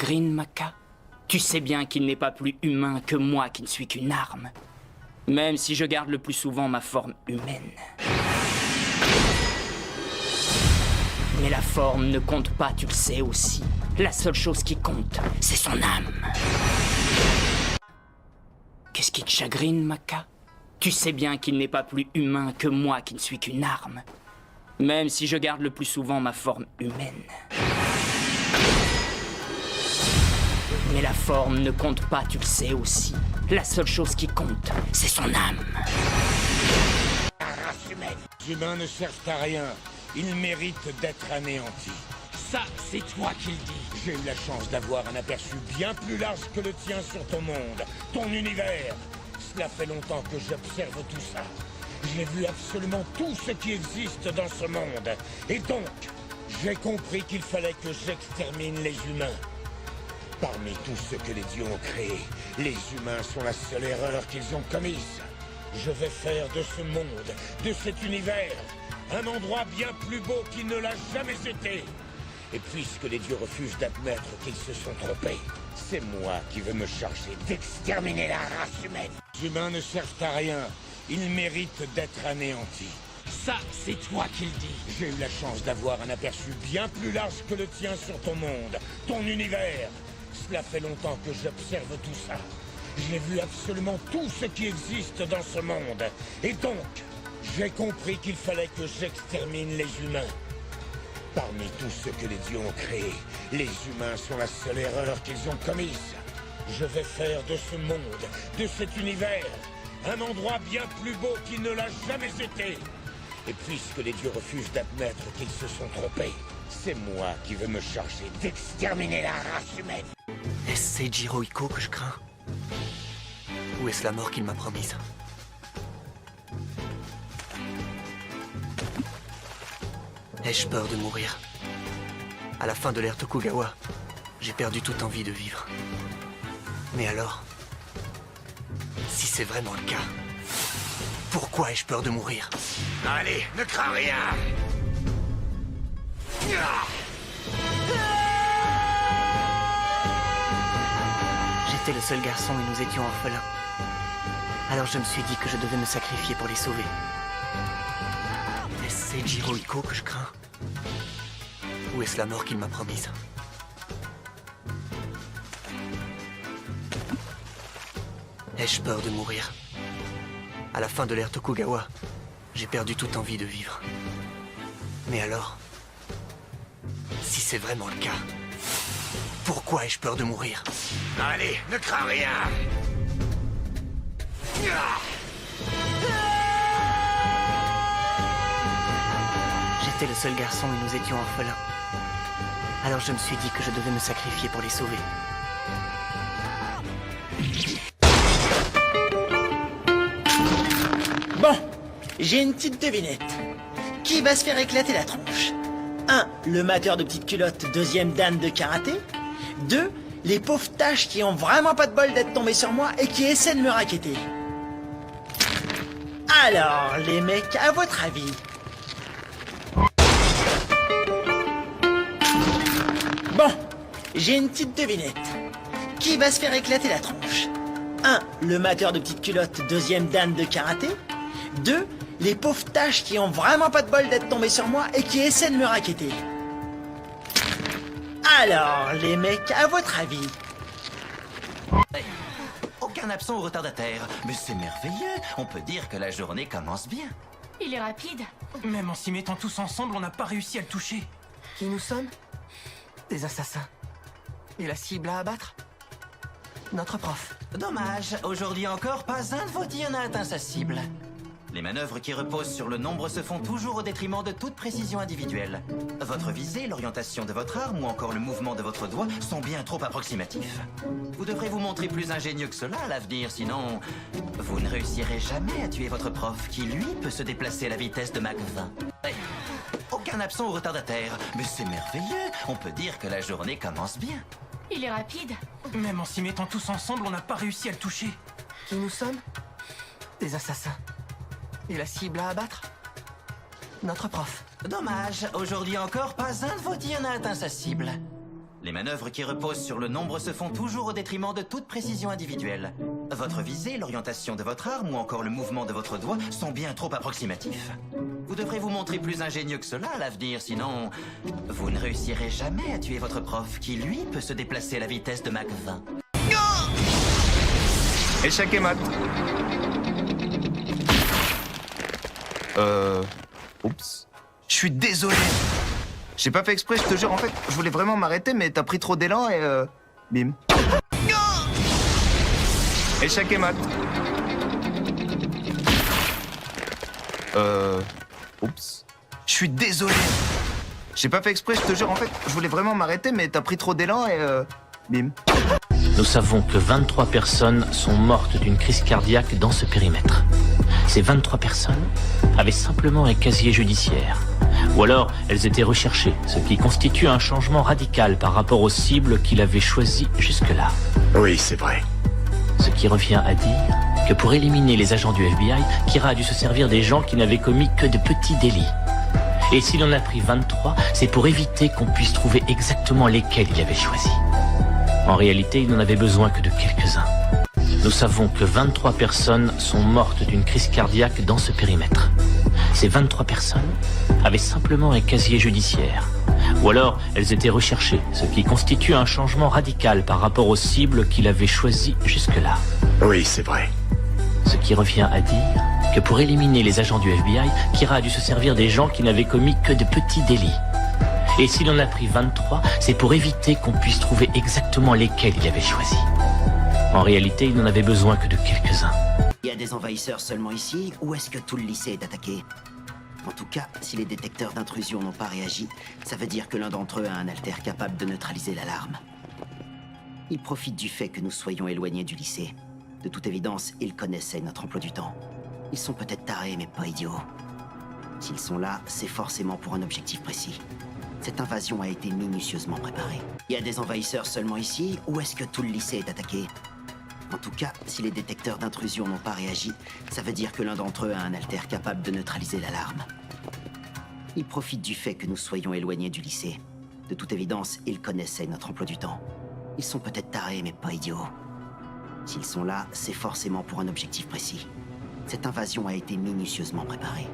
chagrine, Maka? Tu sais bien qu'il n'est pas plus humain que moi qui ne suis qu'une arme. Même si je garde le plus souvent ma forme humaine. Mais la forme ne compte pas, tu le sais aussi. La seule chose qui compte, c'est son âme. Qu'est-ce qui te chagrine, Maka? Tu sais bien qu'il n'est pas plus humain que moi qui ne suis qu'une arme. Même si je garde le plus souvent ma forme humaine. Mais la forme ne compte pas, tu le sais aussi. La seule chose qui compte, c'est son âme. La race humaine. Les humains ne servent à rien. Ils méritent d'être anéantis. Ça, c'est toi qui le dis. J'ai eu la chance d'avoir un aperçu bien plus large que le tien sur ton monde, ton univers. Cela fait longtemps que j'observe tout ça. J'ai vu absolument tout ce qui existe dans ce monde. Et donc, j'ai compris qu'il fallait que j'extermine les humains. Parmi tout ce que les dieux ont créé, les humains sont la seule erreur qu'ils ont commise. Je vais faire de ce monde, de cet univers, un endroit bien plus beau qu'il ne l'a jamais été. Et puisque les dieux refusent d'admettre qu'ils se sont trompés, c'est moi qui vais me charger d'exterminer la race humaine. Les humains ne servent à rien. Ils méritent d'être anéantis. Ça, c'est toi qui le dis. J'ai eu la chance d'avoir un aperçu bien plus large que le tien sur ton monde, ton univers. Cela fait longtemps que j'observe tout ça. J'ai vu absolument tout ce qui existe dans ce monde. Et donc, j'ai compris qu'il fallait que j'extermine les humains. Parmi tout ce que les dieux ont créé, les humains sont la seule erreur qu'ils ont commise. Je vais faire de ce monde, de cet univers, un endroit bien plus beau qu'il ne l'a jamais été. Et puisque les dieux refusent d'admettre qu'ils se sont trompés, c'est moi qui vais me charger d'exterminer la race humaine. Est-ce Seijiro Iko que je crains? Ou est-ce la mort qu'il m'a promise? Ai-je peur de mourir? À la fin de l'ère Tokugawa, j'ai perdu toute envie de vivre. Mais alors, si c'est vraiment le cas, pourquoi ai-je peur de mourir? Allez, ne crains rien! J'étais le seul garçon et nous étions orphelins. Alors je me suis dit que je devais me sacrifier pour les sauver. Est-ce Seijiro Iko que je crains? Ou est-ce la mort qu'il m'a promise? Ai-je peur de mourir? À la fin de l'ère Tokugawa, j'ai perdu toute envie de vivre. Mais alors, si c'est vraiment le cas, pourquoi ai-je peur de mourir? Allez, ne crains rien! J'étais le seul garçon et nous étions orphelins. Alors je me suis dit que je devais me sacrifier pour les sauver. Bon, j'ai une petite devinette. Qui va se faire éclater la tronche? 1. Le mateur de petites culottes, 2e Dan de karaté. 2. Les pauvres tâches qui ont vraiment pas de bol d'être tombées sur moi et qui essaient de me racketter. Alors, les mecs, à votre avis? Bon, j'ai une petite devinette. Qui va se faire éclater la tronche? 1. Le mateur de petites culottes, 2e Dan de karaté. 2. Les pauvres tâches qui ont vraiment pas de bol d'être tombées sur moi et qui essaient de me racketter. Alors, les mecs, à votre avis? Aucun absent ou retardataire. Mais c'est merveilleux. On peut dire que la journée commence bien. Il est rapide. Même en s'y mettant tous ensemble, on n'a pas réussi à le toucher. Qui nous sommes? Des assassins. Et la cible à abattre? Notre prof. Dommage. Aujourd'hui encore, pas un de vos tirs n'a atteint sa cible. Les manœuvres qui reposent sur le nombre se font toujours au détriment de toute précision individuelle. Votre visée, l'orientation de votre arme ou encore le mouvement de votre doigt sont bien trop approximatifs. Vous devrez vous montrer plus ingénieux que cela à l'avenir, sinon vous ne réussirez jamais à tuer votre prof qui, lui, peut se déplacer à la vitesse de Mach 20. Aucun absent ou retardataire. Mais c'est merveilleux. On peut dire que la journée commence bien. Il est rapide. Même en s'y mettant tous ensemble, on n'a pas réussi à le toucher. Qui nous sommes? Des assassins. Et la cible à abattre? Notre prof. Dommage. Aujourd'hui encore, pas un de vos tirs n'a atteint sa cible. Les manœuvres qui reposent sur le nombre se font toujours au détriment de toute précision individuelle. Votre visée, l'orientation de votre arme ou encore le mouvement de votre doigt sont bien trop approximatifs. Vous devrez vous montrer plus ingénieux que cela à l'avenir, sinon vous ne réussirez jamais à tuer votre prof qui, lui, peut se déplacer à la vitesse de Mach 20. Échec et mat. Oups. Je suis désolé. J'ai pas fait exprès, je te jure. En fait, je voulais vraiment m'arrêter, mais t'as pris trop d'élan et bim. Échec et mat. Oups. Je suis désolé. J'ai pas fait exprès, je te jure. En fait, je voulais vraiment m'arrêter, mais t'as pris trop d'élan et bim. Nous savons que 23 personnes sont mortes d'une crise cardiaque dans ce périmètre. Ces 23 personnes avaient simplement un casier judiciaire. Ou alors, elles étaient recherchées, ce qui constitue un changement radical par rapport aux cibles qu'il avait choisies jusque-là. Oui, c'est vrai. Ce qui revient à dire que pour éliminer les agents du FBI, Kira a dû se servir des gens qui n'avaient commis que de petits délits. Et s'il en a pris 23, c'est pour éviter qu'on puisse trouver exactement lesquels il avait choisis. En réalité, il n'en avait besoin que de quelques-uns. Nous savons que 23 personnes sont mortes d'une crise cardiaque dans ce périmètre. Ces 23 personnes avaient simplement un casier judiciaire. Ou alors, elles étaient recherchées, ce qui constitue un changement radical par rapport aux cibles qu'il avait choisies jusque-là. Oui, c'est vrai. Ce qui revient à dire que pour éliminer les agents du FBI, Kira a dû se servir des gens qui n'avaient commis que de petits délits. Et s'il en a pris 23, c'est pour éviter qu'on puisse trouver exactement lesquels il avait choisis. En réalité, il n'en avait besoin que de quelques-uns. Il y a des envahisseurs seulement ici, ou est-ce que tout le lycée est attaqué? En tout cas, si les détecteurs d'intrusion n'ont pas réagi, ça veut dire que l'un d'entre eux a un alter capable de neutraliser l'alarme. Ils profitent du fait que nous soyons éloignés du lycée. De toute évidence, ils connaissaient notre emploi du temps. Ils sont peut-être tarés, mais pas idiots. S'ils sont là, c'est forcément pour un objectif précis. Cette invasion a été minutieusement préparée. Il y a des envahisseurs seulement ici, ou est-ce que tout le lycée est attaqué? En tout cas, si les détecteurs d'intrusion n'ont pas réagi, ça veut dire que l'un d'entre eux a un alter capable de neutraliser l'alarme. Ils profitent du fait que nous soyons éloignés du lycée. De toute évidence, ils connaissaient notre emploi du temps. Ils sont peut-être tarés, mais pas idiots. S'ils sont là, c'est forcément pour un objectif précis. Cette invasion a été minutieusement préparée.